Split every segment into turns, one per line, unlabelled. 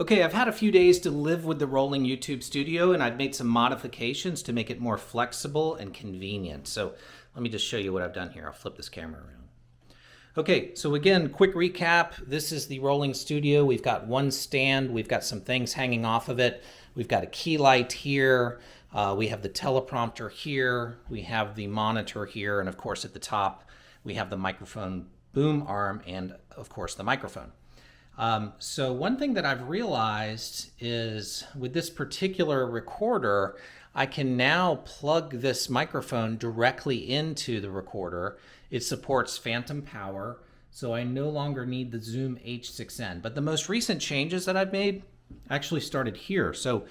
Okay, I've had a few days to live with the rolling YouTube studio, and I've made some modifications to make it more flexible and convenient. So let me just show you what I've done here. I'll flip this camera around. Okay, so again, quick recap. This is the rolling studio. We've got one stand. We've got some things hanging off of it. We've got a key light here. We have the teleprompter here. We have the monitor here. And of course, at the top, we have the microphone boom arm and of course the microphone. So one thing that I've realized is with this particular recorder, I can now plug this microphone directly into the recorder. It supports phantom power, so I no longer need the Zoom H6n. But the most recent changes that I've made actually started here. So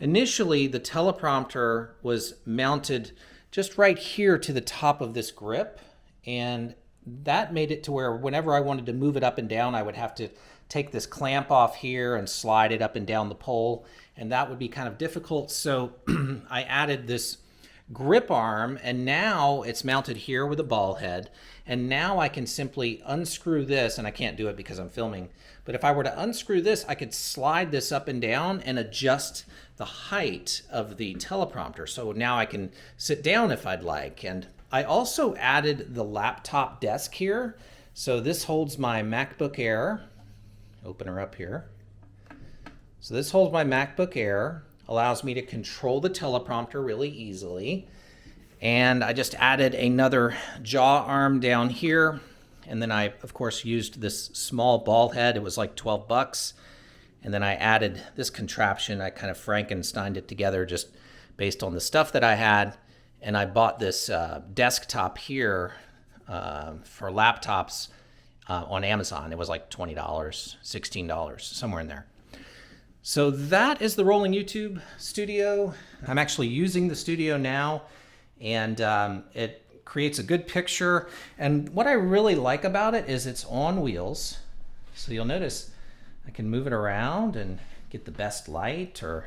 initially the teleprompter was mounted just right here to the top of this grip, and that made it to where whenever I wanted to move it up and down, I would have to take this clamp off here and slide it up and down the pole, and that would be kind of difficult. So I added this grip arm, and now it's mounted here with a ball head, and now I can simply unscrew this, and I can't do it because I'm filming, but if I were to unscrew this, I could slide this up and down and adjust the height of the teleprompter. So now I can sit down if I'd like. And I also added the laptop desk here. So this holds my MacBook Air. Open her up here. So this holds my MacBook Air, allows me to control the teleprompter really easily. And I just added another jaw arm down here. And then I, of course, used this small ball head. It was like 12 bucks. And then I added this contraption. I kind of Frankensteined it together just based on the stuff that I had. And I bought this desktop here for laptops on Amazon. It was like $20, $16, somewhere in there. So that is the rolling YouTube studio. I'm actually using the studio now, and it creates a good picture. And what I really like about it is it's on wheels. So you'll notice I can move it around and get the best light or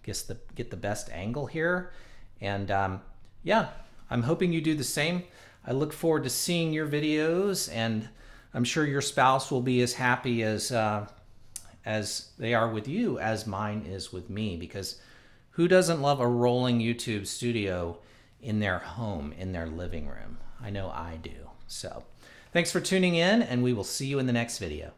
get the best angle here. And yeah, I'm hoping you do the same. I look forward to seeing your videos, and I'm sure your spouse will be as happy as they are with you as mine is with me, because who doesn't love a rolling YouTube studio in their home, in their living room? I know I do. So thanks for tuning in, and we will see you in the next video.